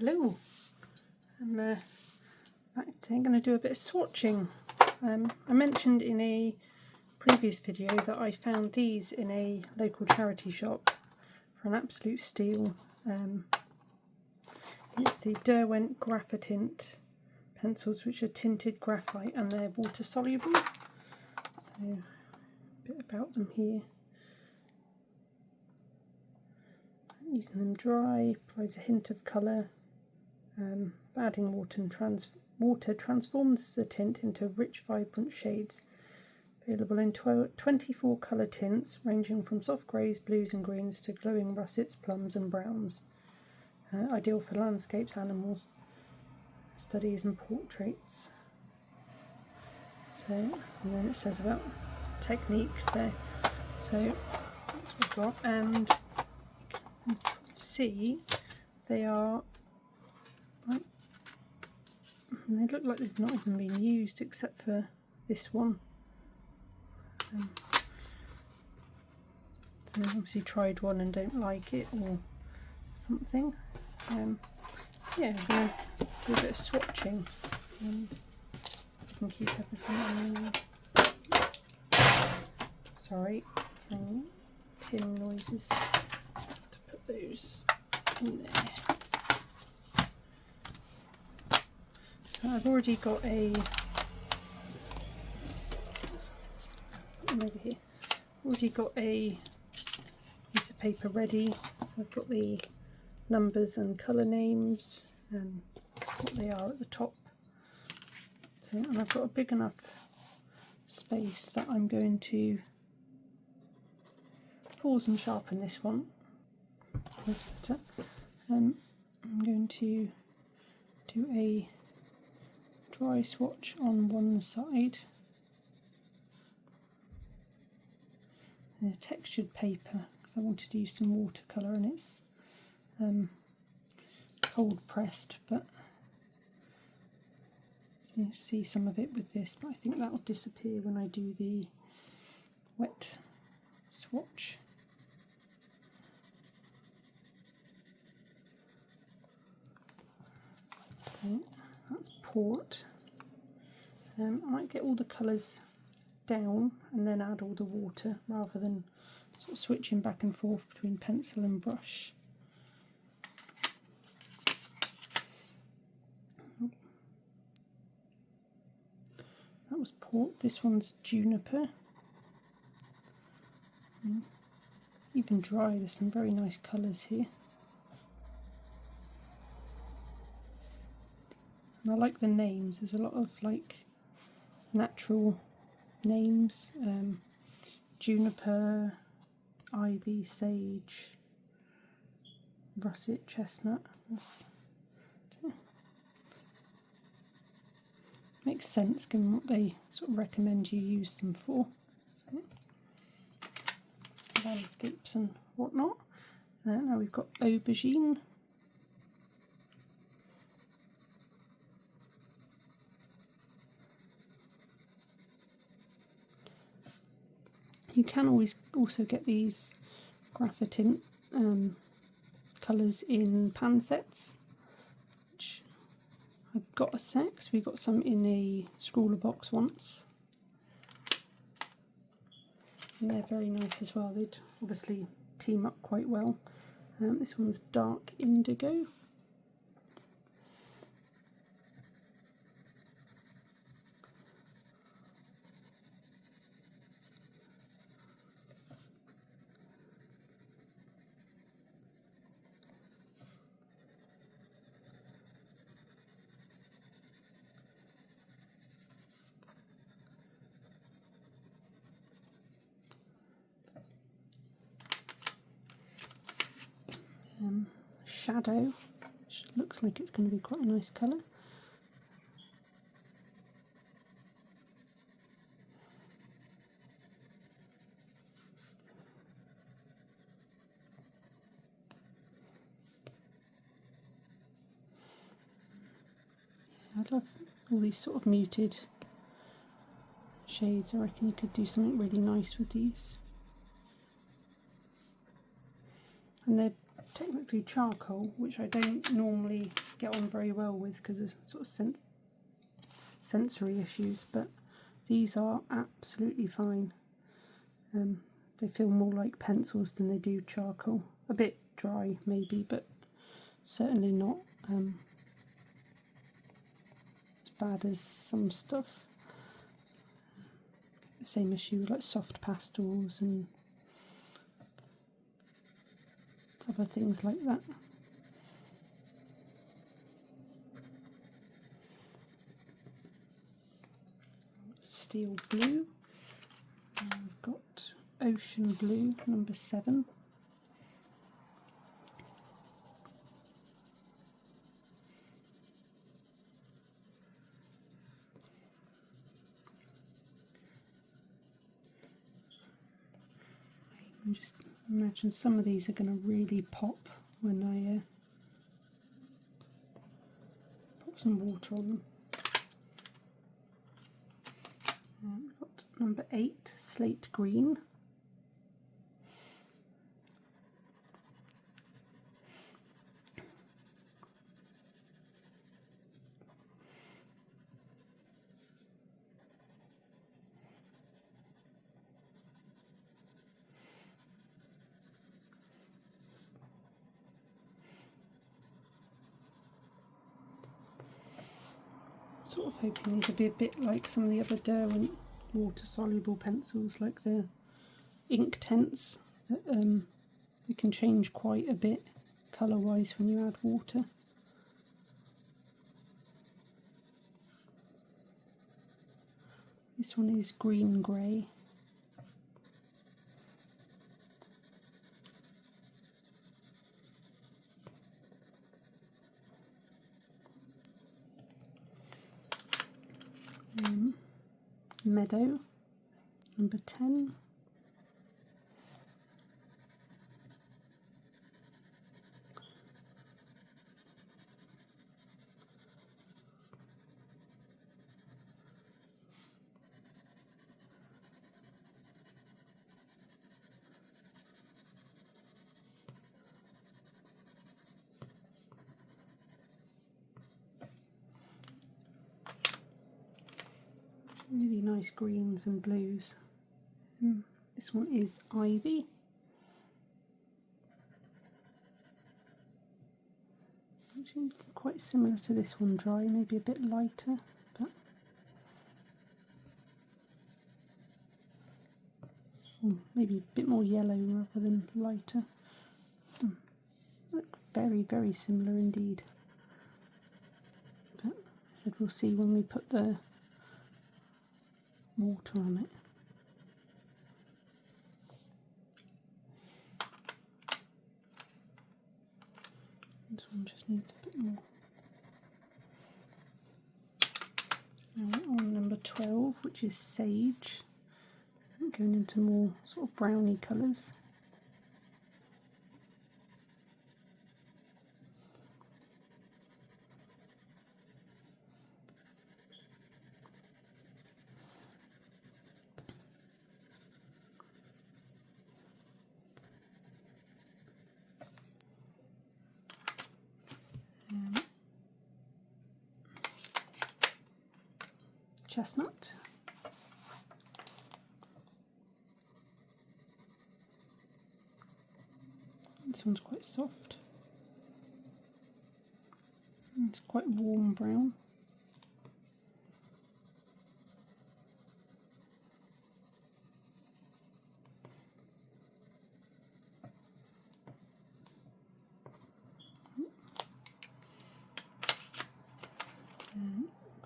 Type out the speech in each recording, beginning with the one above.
Hello, I'm back today. I'm going to do a bit of swatching. I mentioned in a previous video that I found these in a local charity shop for an absolute steal. It's the Derwent Graphitint pencils, which are tinted graphite and they're water soluble. So a bit about them here. Using them dry provides a hint of colour. Adding water transforms the tint into rich, vibrant shades. Available in 24 colour tints, ranging from soft greys, blues and greens to glowing russets, plums and browns. Ideal for landscapes, animals, studies and portraits. So, and then it says about techniques there. So that's what we've got, and you can see they are like, they look like they've not even been used except for this one. So I obviously tried one and don't like it or something. Yeah, I'm going to do a bit of swatching. I can keep everything on. Sorry, tin noises. To put those in there. So I've already got a. Over here. Already got a piece of paper ready. I've got the numbers and colour names and what they are at the top. So, and I've got a big enough space that I'm going to pause and sharpen this one. That's better. I'm going to do a dry swatch on one side. A textured paper because I wanted to use some watercolour, and it's cold pressed, but you see some of it with this, but I think that will disappear when I do the wet swatch. Okay, that's port. I might get all the colours down and then add all the water rather than sort of switching back and forth between pencil and brush. That was port. This one's juniper. Even dry, there's some very nice colours here. And I like the names. There's a lot of like natural names, juniper, ivy, sage, russet, chestnut. Makes sense given what they sort of recommend you use them for. So, landscapes and whatnot. Now we've got aubergine. You can always also get these Graphitint colours in pan sets, which I've got a set because we got some in a scrawler box once. And they're very nice as well. They'd obviously team up quite well. This one's dark indigo. Shadow, which looks like it's going to be quite a nice colour. I love all these sort of muted shades. I reckon you could do something really nice with these. And they're technically charcoal, which I don't normally get on very well with because of sort of sensory issues, but these are absolutely fine. They feel more like pencils than they do charcoal. A bit dry maybe, but certainly not as bad as some stuff. The same issue with like soft pastels and other things like that. Steel blue. And we've got ocean blue, number 7. I can just imagine some of these are going to really pop when I put some water on them. We've got number 8, slate green. Sort of hoping these will be a bit like some of the other Derwent water-soluble pencils, like the ink tents, that they can change quite a bit colour-wise when you add water. This one is green-grey. Meadow, number 10. Really nice greens and blues. This one is ivy. Actually quite similar to this one dry, maybe a bit lighter, but maybe a bit more yellow rather than lighter. Look very, very similar indeed. But I said we'll see when we put the water on it. This one just needs a bit more. Now we're on number 12, which is sage. Going into more sort of browny colours. Chestnut. This one's quite soft. It's quite warm brown.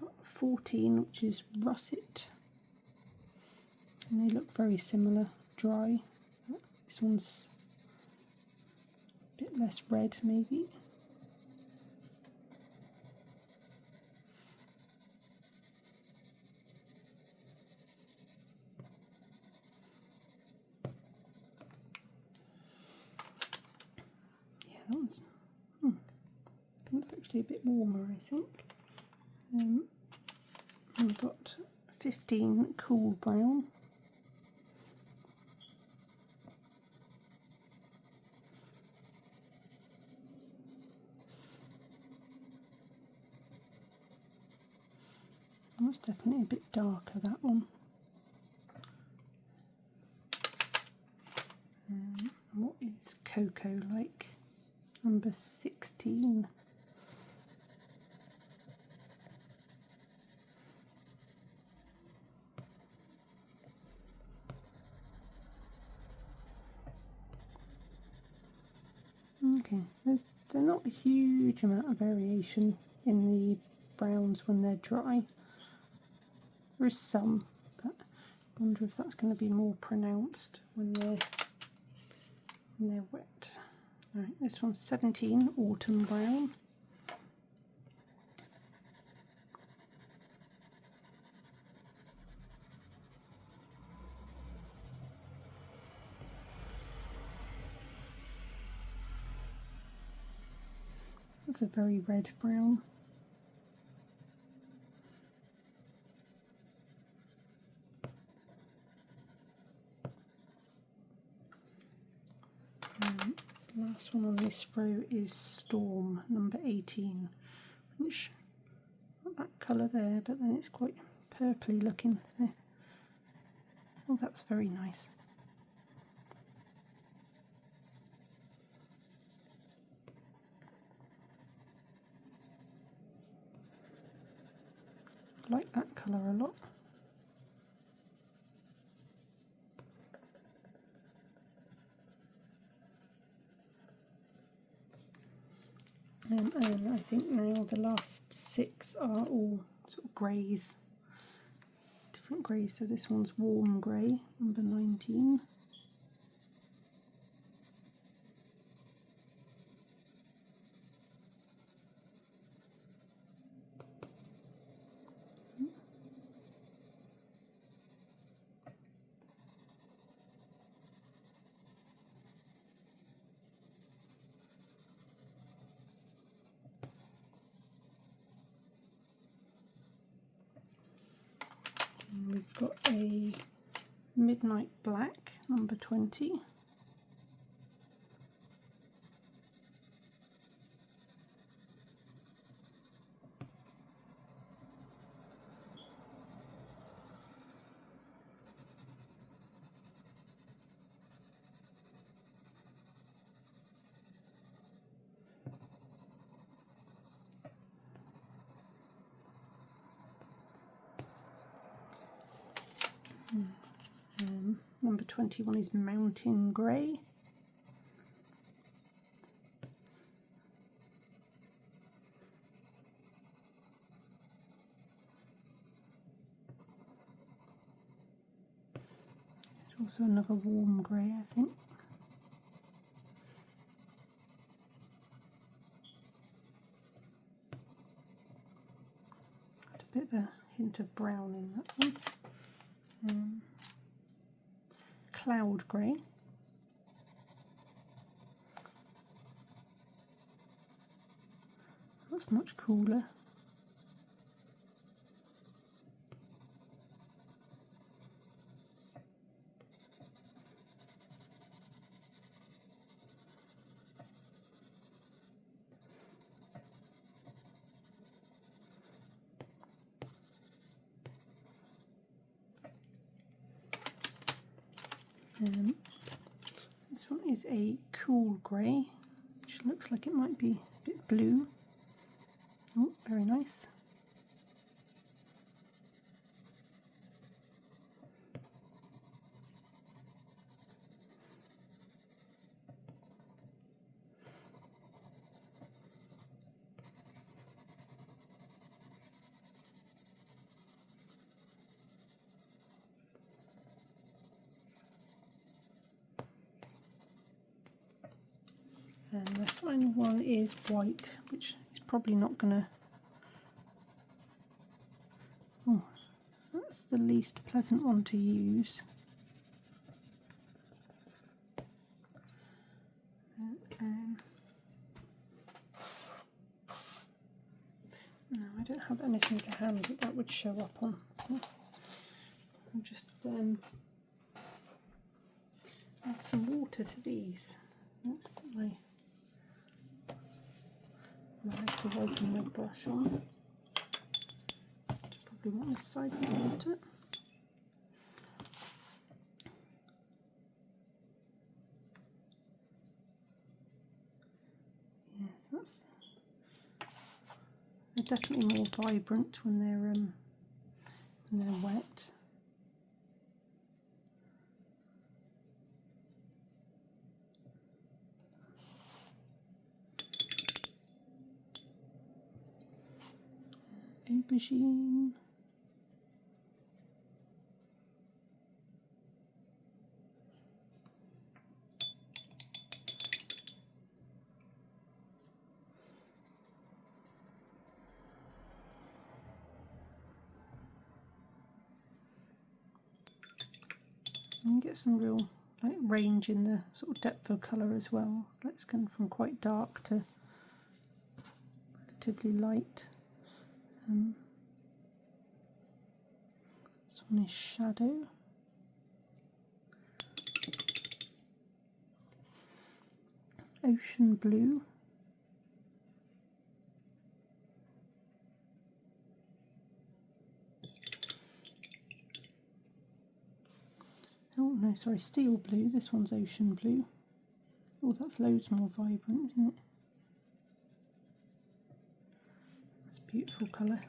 Got 14, which is russet, and they look very similar dry. This one's a bit less red maybe. Yeah, that one's that's actually a bit warmer, I think. And we've got 15, cool brown. That's definitely a bit darker, that one. What is Cocoa like? Number 16. Okay, there's not a huge amount of variation in the browns when they're dry. There is some, but I wonder if that's going to be more pronounced when they're wet. Alright, this one's 17, Autumn Brown. That's a very red brown. The last one on this row is Storm, number 18, which not that colour there, but then it's quite purpley looking. So, oh, that's very nice. I like that colour a lot. And I think now the last 6 are all sort of greys, different greys. So this one's Warm Grey, number 19. We've got a Midnight Black, number 20. Number 21 is Mountain Grey. There's also another Warm Grey, I think. Got a bit of a hint of brown in that one. Cloud Grey. That's much cooler. This one is a Cool Grey, which looks like it might be a bit blue. Oh, very nice. And the final one is White, which is probably not going to... Oh, that's the least pleasant one to use. No, I don't have anything to hand that would show up on, so I'll just add some water to these. Let's put my... I have to wipe my brush on. probably want this side of the water. Yes, they're definitely more vibrant when they're wet. Aubergine. And get some real range in the sort of depth of colour as well. Let's go from quite dark to relatively light. This one is shadow. Ocean blue. Oh no, sorry, steel blue. This one's ocean blue. Oh, that's loads more vibrant, isn't it? That's a beautiful colour.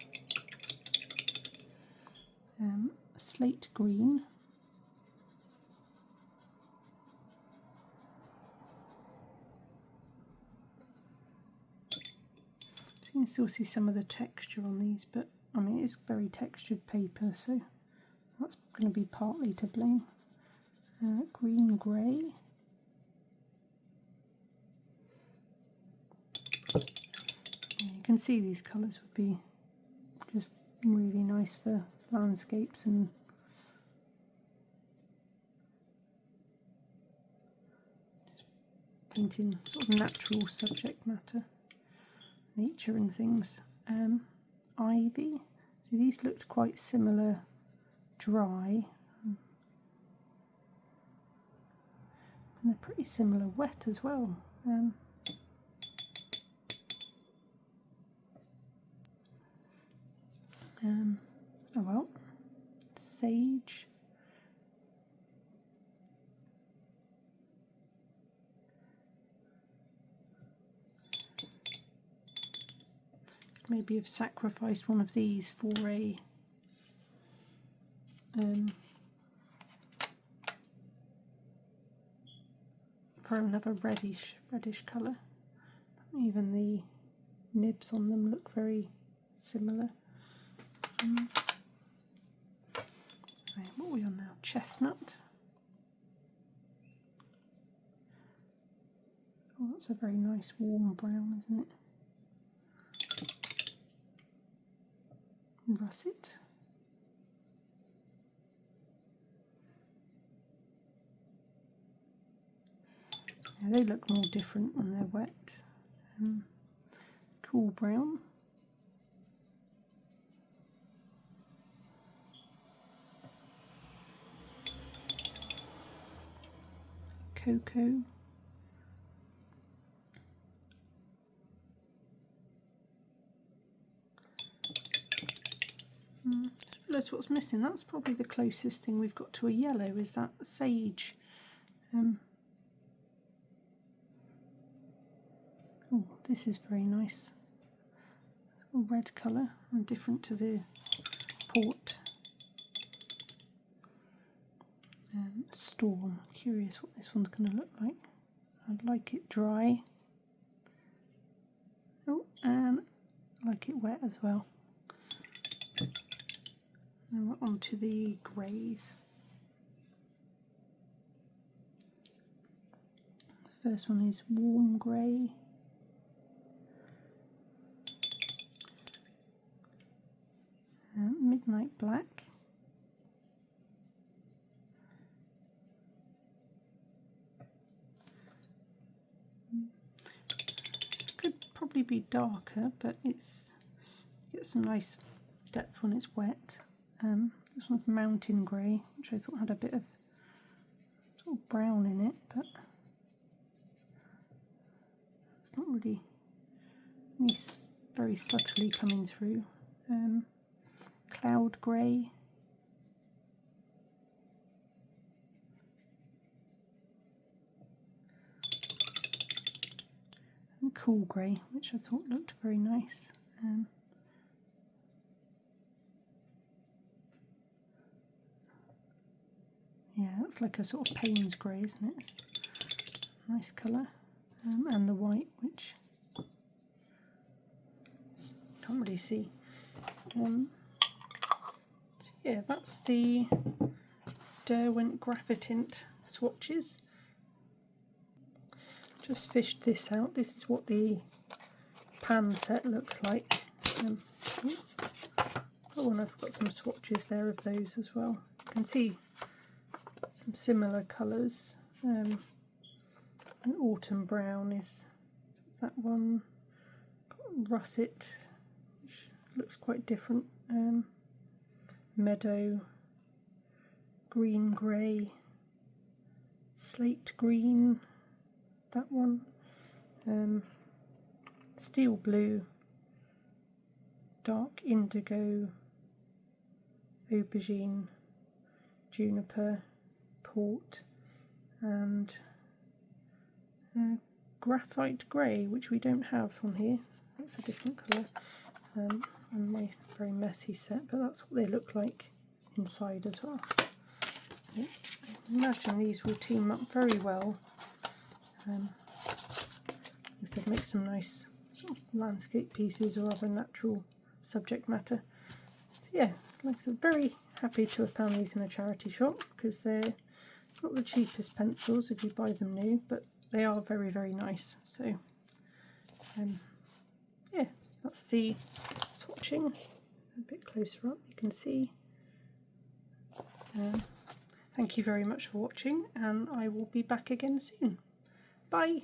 Slate green. You can still see some of the texture on these, but I mean it's very textured paper, so that's going to be partly to blame. Green grey. You can see these colours would be just really nice for landscapes and just painting sort of natural subject matter, nature and things. Ivy. So these looked quite similar dry. And they're pretty similar wet as well. Oh well, sage. Could maybe have sacrificed one of these for a for another reddish colour. Even the nibs on them look very similar. Right, what are we on now? Chestnut. Oh, that's a very nice warm brown, isn't it? Russet. Yeah, they look more different when they're wet. Cool brown. Cocoa. That's what's missing. That's probably the closest thing we've got to a yellow, is that sage. Oh, this is very nice. A red colour and different to the port. Storm. Curious what this one's going to look like. I'd like it dry. Oh, and I like it wet as well. Now we're on to the greys. The first one is warm grey. Midnight black. Could probably be darker, but it's gets some nice depth when it's wet. This one's mountain grey, which I thought had a bit of sort of brown in it, but it's not really very subtly coming through. cloud grey, and cool grey, which I thought looked very nice. Yeah, that's like a sort of Payne's grey, isn't it? It's a nice colour. And the white, which can't really see. So yeah, that's the Derwent Graphitint swatches. Just fished this out. This is what the pan set looks like. Oh, and I've got some swatches there of those as well. You can see some similar colours. An autumn brown is that one. Got russet, which looks quite different. Meadow, green grey, slate green, that one. Steel blue, dark indigo, aubergine, juniper, port, and graphite grey, which we don't have on here. That's a different colour. And my very messy set, but that's what they look like inside as well. I imagine these will team up very well. If they make some nice sort of landscape pieces or other natural subject matter. So yeah, like I said, very happy to have found these in a charity shop, because they're not the cheapest pencils if you buy them new, but they are very, very nice. So yeah, that's the swatching. A bit closer up, you can see. Thank you very much for watching, and I will be back again soon. Bye!